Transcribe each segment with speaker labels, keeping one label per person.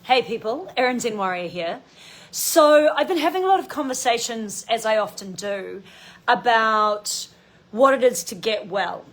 Speaker 1: Hey people, Erin Zenwarrior here. So I've been having a lot of conversations, as I often do, about what it is to get well.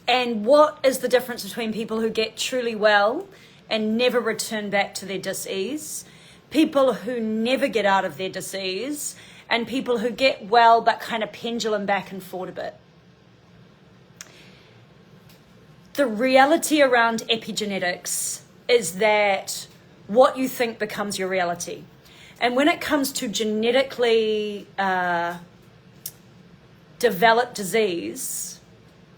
Speaker 1: And what is the difference between people who get truly well and never return back to their dis-ease, people who never get out of their dis-ease, and people who get well but kind of pendulum back and forth a bit. The reality around epigenetics is that what you think becomes your reality. And when it comes to genetically developed disease,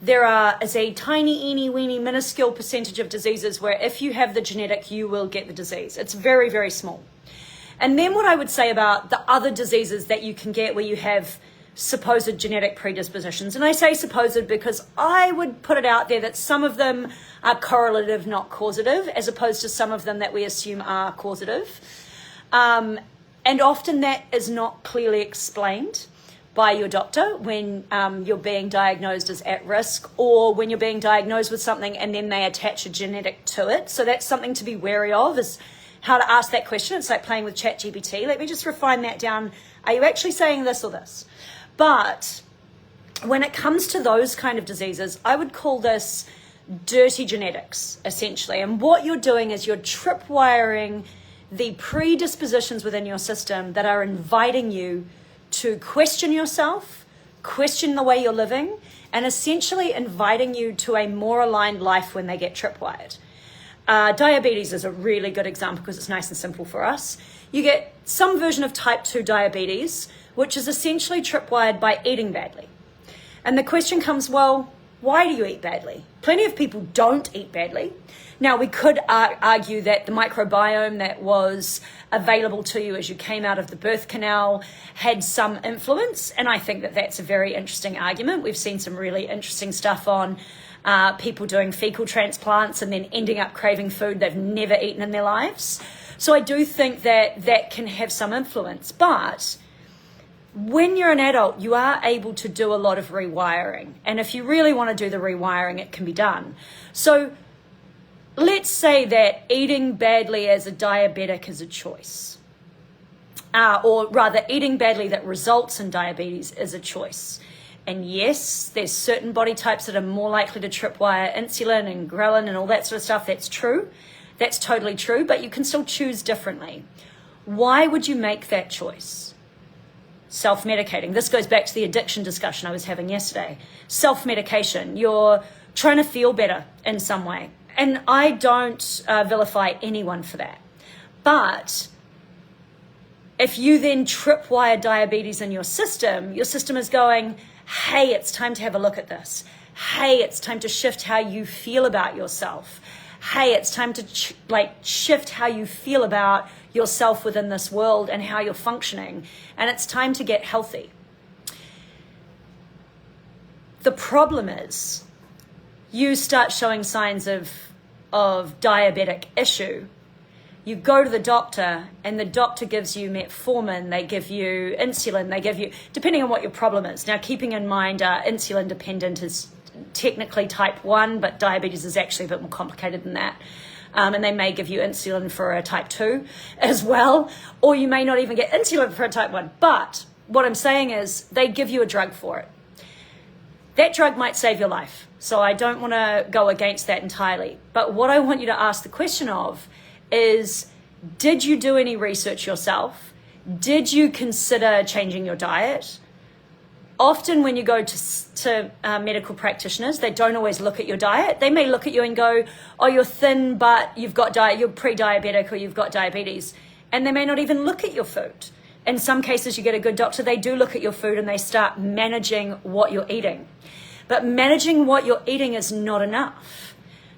Speaker 1: there is a tiny, eeny, weeny, minuscule percentage of diseases where if you have the genetic, you will get the disease. It's very, very small. And then what I would say about the other diseases that you can get where you have supposed genetic predispositions, and I say supposed because I would put it out there that some of them are correlative, not causative, as opposed to some of them that we assume are causative. And often that is not clearly explained by your doctor when you're being diagnosed as at risk, or when you're being diagnosed with something and then they attach a genetic to it. So that's something to be wary of, is how to ask that question. It's like playing with ChatGPT. Let me just refine that down. Are you actually saying this or this? But when it comes to those kind of diseases, I would call this dirty genetics, essentially. And what you're doing is you're tripwiring the predispositions within your system that are inviting you to question yourself, question the way you're living, and essentially inviting you to a more aligned life when they get tripwired. Diabetes is a really good example because it's nice and simple for us. You get some version of type 2 diabetes, which is essentially tripwired by eating badly. And the question comes, well, why do you eat badly? Plenty of people don't eat badly. Now, we could argue that the microbiome that was available to you as you came out of the birth canal had some influence, and I think that that's a very interesting argument. We've seen some really interesting stuff on people doing fecal transplants and then ending up craving food they've never eaten in their lives. So I do think that that can have some influence, but when you're an adult, you are able to do a lot of rewiring. And if you really want to do the rewiring, it can be done. So let's say that eating badly as a diabetic is a choice. Or rather, eating badly that results in diabetes is a choice. And yes, there's certain body types that are more likely to tripwire insulin and ghrelin and all that sort of stuff. That's true. That's totally true. But you can still choose differently. Why would you make that choice? Self-medicating. This goes back to the addiction discussion I was having yesterday. Self-medication. You're trying to feel better in some way. And I don't vilify anyone for that. But if you then tripwire diabetes in your system is going, hey, it's time to have a look at this. Hey, it's time to shift how you feel about yourself. Hey, it's time to shift how you feel about yourself within this world and how you're functioning. And it's time to get healthy. The problem is you start showing signs of diabetic issue. You go to the doctor and the doctor gives you metformin, they give you insulin, they give you, depending on what your problem is. Now, keeping in mind insulin dependent is technically type 1, but diabetes is actually a bit more complicated than that. And they may give you insulin for a type 2 as well, or you may not even get insulin for a type 1. But what I'm saying is they give you a drug for it. That drug might save your life, so I don't want to go against that entirely. But what I want you to ask the question of is, did you do any research yourself? Did you consider changing your diet? Often when you go to medical practitioners, they don't always look at your diet. They may look at you and go, oh, you're thin, but you're pre-diabetic or you've got diabetes. And they may not even look at your food. In some cases, you get a good doctor, they do look at your food and they start managing what you're eating. But managing what you're eating is not enough.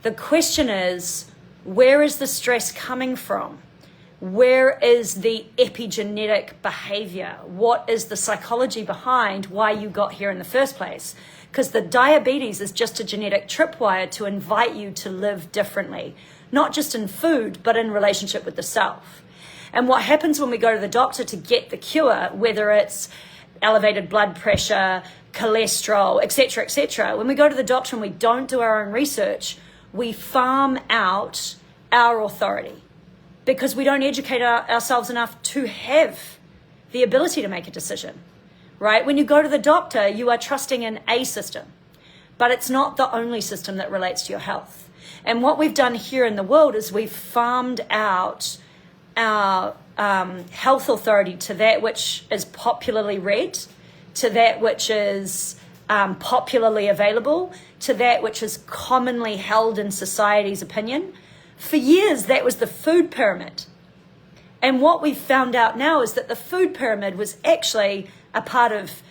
Speaker 1: The question is, where is the stress coming from? Where is the epigenetic behavior? What is the psychology behind why you got here in the first place? Because the diabetes is just a genetic tripwire to invite you to live differently, not just in food, but in relationship with the self. And what happens when we go to the doctor to get the cure, whether it's elevated blood pressure, cholesterol, etc., when we go to the doctor and we don't do our own research, we farm out our authority. because we don't educate ourselves enough to have the ability to make a decision, right? When you go to the doctor, you are trusting in a system, but it's not the only system that relates to your health. And what we've done here in the world is we've farmed out our health authority to that which is popularly read, to that which is popularly available, to that which is commonly held in society's opinion. For years, that was the food pyramid. And what we've found out now is that the food pyramid was actually a part of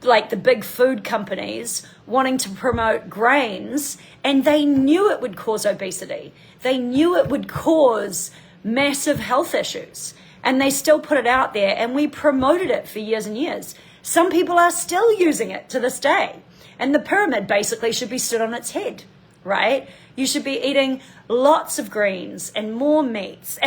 Speaker 1: like the big food companies wanting to promote grains, and they knew it would cause obesity. They knew it would cause massive health issues, and they still put it out there, and we promoted it for years and years. Some people are still using it to this day, and the pyramid basically should be stood on its head, right? You should be eating lots of greens and more meats.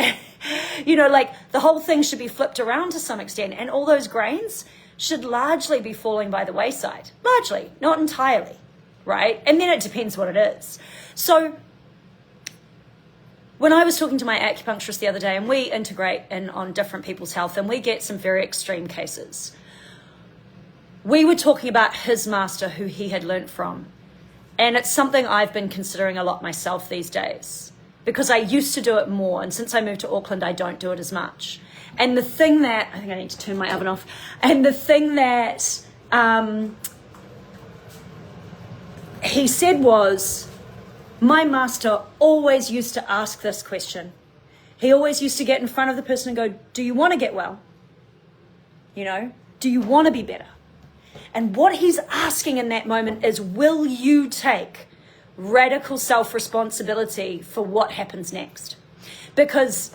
Speaker 1: You know, like the whole thing should be flipped around to some extent, and all those grains should largely be falling by the wayside. Largely, not entirely, right? And then it depends what it is. So when I was talking to my acupuncturist the other day, and we integrate in on different people's health, and we get some very extreme cases, we were talking about his master who he had learnt from. And it's something I've been considering a lot myself these days, because I used to do it more, and since I moved to Auckland, I don't do it as much. And the thing that, I think I need to turn my oven off, and the thing that he said was, my master always used to ask this question. He always used to get in front of the person and go, do you want to get well? You know, do you want to be better? And what he's asking in that moment is, will you take radical self-responsibility for what happens next? Because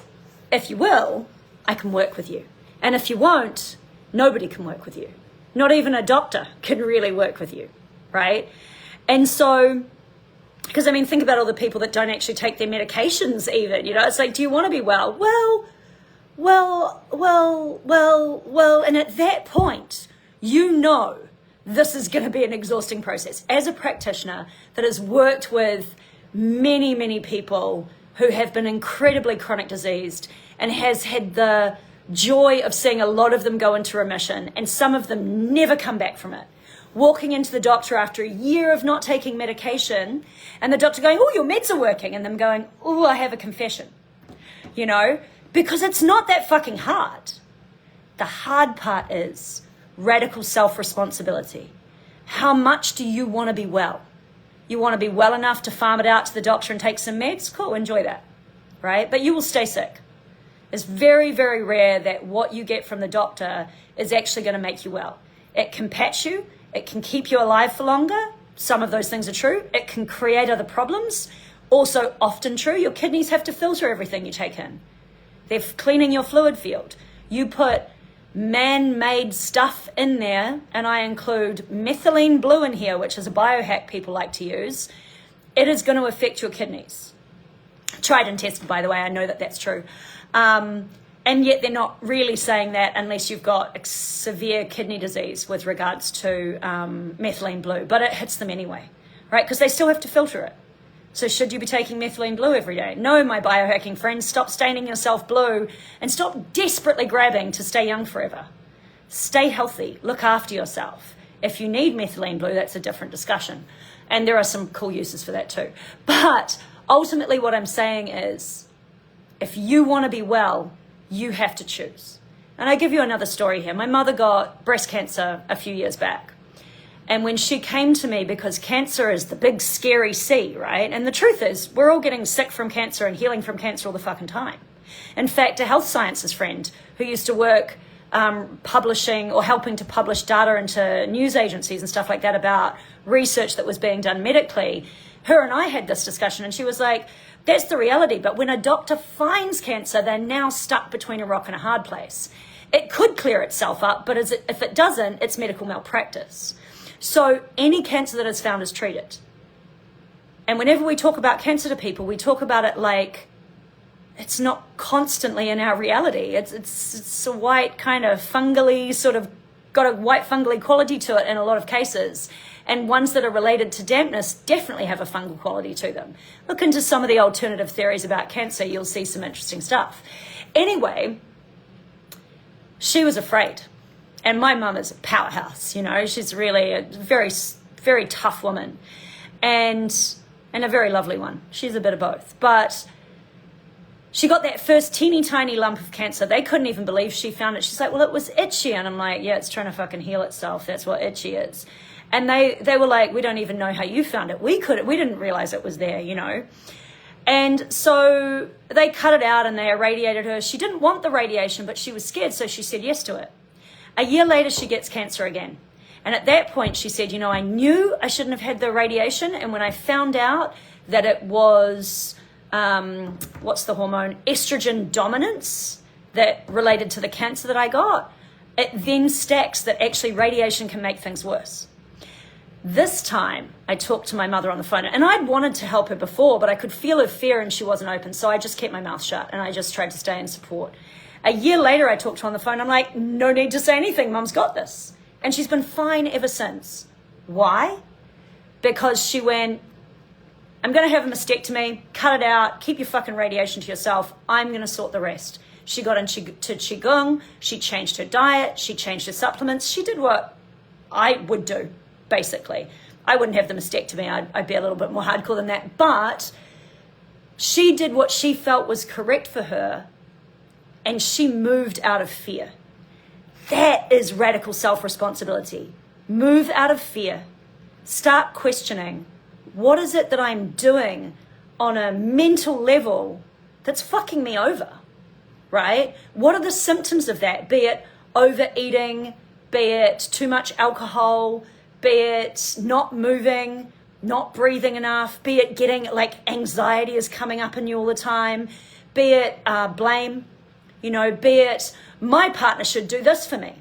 Speaker 1: if you will, I can work with you. And if you won't, nobody can work with you. Not even a doctor can really work with you, right? And so, because I mean, think about all the people that don't actually take their medications even, you know, it's like, do you want to be well? Well, and at that point, you know, this is going to be an exhausting process. As a practitioner that has worked with many, many people who have been incredibly chronic diseased and has had the joy of seeing a lot of them go into remission and some of them never come back from it. Walking into the doctor after a year of not taking medication and the doctor going, oh, your meds are working, and them going, oh, I have a confession, you know, because it's not that fucking hard. The hard part is radical self-responsibility. How much do you want to be well? You want to be well enough to farm it out to the doctor and take some meds? Cool, enjoy that, right? But you will stay sick. It's very, very rare that what you get from the doctor is actually going to make you well. It can patch you. It can keep you alive for longer. Some of those things are true. It can create other problems. Also often true. Your kidneys have to filter everything you take in. They're cleaning your fluid field. You put man-made stuff in there, and I include methylene blue in here, which is a biohack people like to use. It is going to affect your kidneys. Tried and tested, by the way. I know that that's true. And yet they're not really saying that unless you've got severe kidney disease with regards to methylene blue, but it hits them anyway, right? Because they still have to filter it. So should you be taking methylene blue every day? No, my biohacking friends, stop staining yourself blue and stop desperately grabbing to stay young forever. Stay healthy, look after yourself. If you need methylene blue, that's a different discussion. And there are some cool uses for that too. But ultimately what I'm saying is, if you want to be well, you have to choose. And I give you another story here. My mother got breast cancer a few years back. And when she came to me, because cancer is the big scary C, right? And the truth is, we're all getting sick from cancer and healing from cancer all the fucking time. In fact, a health sciences friend who used to work publishing or helping to publish data into news agencies and stuff like that about research that was being done medically, her and I had this discussion, and she was like, that's the reality. But when a doctor finds cancer, they're now stuck between a rock and a hard place. It could clear itself up, but if it doesn't, it's medical malpractice. So any cancer that is found is treated. And whenever we talk about cancer to people, we talk about it like it's not constantly in our reality. It's a white kind of fungally, sort of got a white fungally quality to it in a lot of cases. And ones that are related to dampness definitely have a fungal quality to them. Look into some of the alternative theories about cancer. You'll see some interesting stuff. Anyway, she was afraid. And my mum is a powerhouse, you know. She's really a very, very tough woman. And a very lovely one. She's a bit of both. But she got that first teeny tiny lump of cancer. They couldn't even believe she found it. She's like, well, it was itchy. And I'm like, yeah, it's trying to fucking heal itself. That's what itchy is. And they were like, we don't even know how you found it. We didn't realize it was there, you know. And so they cut it out and they irradiated her. She didn't want the radiation, but she was scared, so she said yes to it. A year later, she gets cancer again. And at that point, she said, you know, I knew I shouldn't have had the radiation. And when I found out that it was, what's the hormone? Estrogen dominance that related to the cancer that I got, it then stacks that actually radiation can make things worse. This time, I talked to my mother on the phone, and I'd wanted to help her before, but I could feel her fear and she wasn't open. So I just kept my mouth shut and I just tried to stay in support. A year later, I talked to her on the phone. I'm like, no need to say anything. Mum's got this. And she's been fine ever since. Why? Because she went, I'm going to have a mastectomy, cut it out, keep your fucking radiation to yourself. I'm going to sort the rest. She got into Qigong. She changed her diet. She changed her supplements. She did what I would do, basically. I wouldn't have the mastectomy. I'd be a little bit more hardcore than that. But she did what she felt was correct for her, and she moved out of fear. That is radical self-responsibility. Move out of fear. Start questioning, what is it that I'm doing on a mental level that's fucking me over, right? What are the symptoms of that? Be it overeating, be it too much alcohol, be it not moving, not breathing enough, be it getting like anxiety is coming up in you all the time, be it blame, you know, be it my partner should do this for me,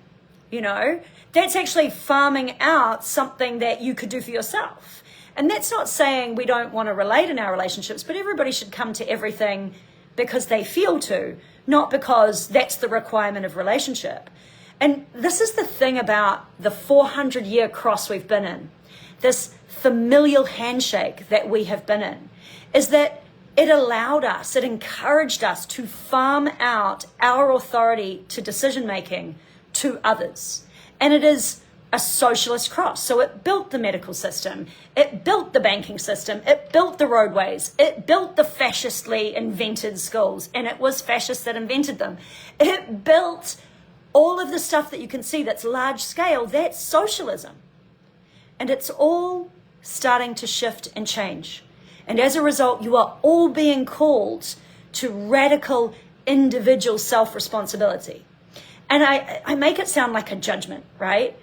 Speaker 1: you know. That's actually farming out something that you could do for yourself. And that's not saying we don't want to relate in our relationships, but everybody should come to everything because they feel to, not because that's the requirement of relationship. And this is the thing about the 400-year cross we've been in, this familial handshake that we have been in, is that it allowed us, it encouraged us to farm out our authority to decision-making to others. And it is a socialist cross. So it built the medical system, it built the banking system, it built the roadways, it built the fascistly invented schools, and it was fascists that invented them. It built all of the stuff that you can see that's large scale, that's socialism. And it's all starting to shift and change. And as a result, you are all being called to radical individual self-responsibility. And I make it sound like a judgment, right?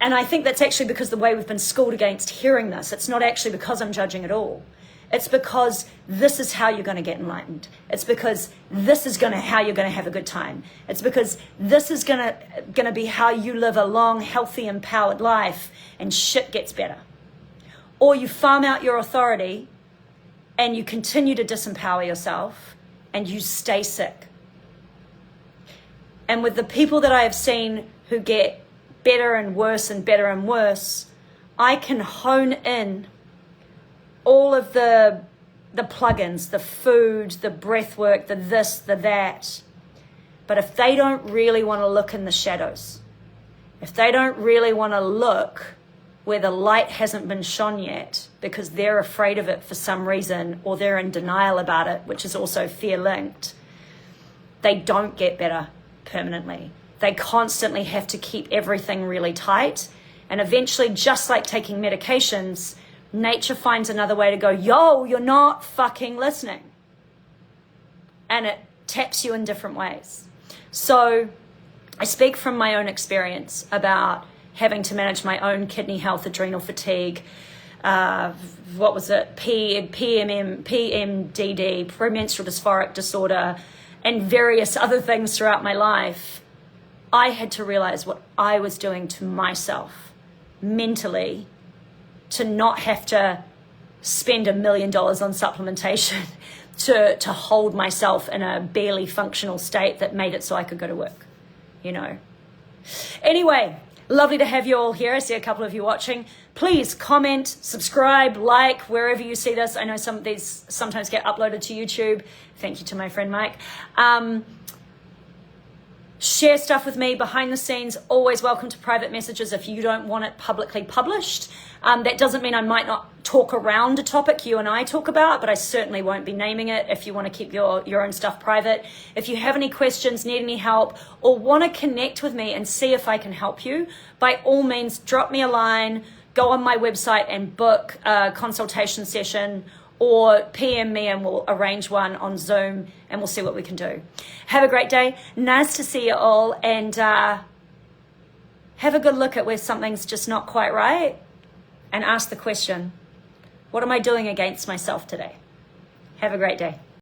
Speaker 1: And I think that's actually because the way we've been schooled against hearing this. It's not actually because I'm judging at all. It's because this is how you're going to get enlightened. It's because this is how you're going to have a good time. It's because this is going to be how you live a long, healthy, empowered life, and shit gets better. Or you farm out your authority and you continue to disempower yourself and you stay sick. And with the people that I have seen who get better and worse and better and worse, I can hone in all of the plugins, the food, the breath work, the this, the that. But if they don't really want to look in the shadows, if they don't really want to look where the light hasn't been shone yet because they're afraid of it for some reason, or they're in denial about it, which is also fear linked, they don't get better permanently. They constantly have to keep everything really tight. And eventually, just like taking medications, nature finds another way to go, yo, you're not fucking listening. And it taps you in different ways. So I speak from my own experience about having to manage my own kidney health, adrenal fatigue, PMDD, premenstrual dysphoric disorder, and various other things throughout my life. I had to realize what I was doing to myself mentally to not have to spend $1 million on supplementation to hold myself in a barely functional state that made it so I could go to work, you know. Anyway, Lovely to have you all here. I see a couple of you watching. Please comment, subscribe, like, wherever you see this. I know some of these sometimes get uploaded to YouTube. Thank you to my friend Mike. Share stuff with me behind the scenes. Always welcome to private messages if you don't want it publicly published. That doesn't mean I might not talk around a topic you and I talk about, but I certainly won't be naming it if you want to keep your own stuff private. If you have any questions, need any help, or want to connect with me and see if I can help you, by all means, drop me a line, go on my website and book a consultation session, or PM me and we'll arrange one on Zoom and we'll see what we can do. Have a great day. Nice to see you all, and have a good look at where something's just not quite right and ask the question, what am I doing against myself today? Have a great day.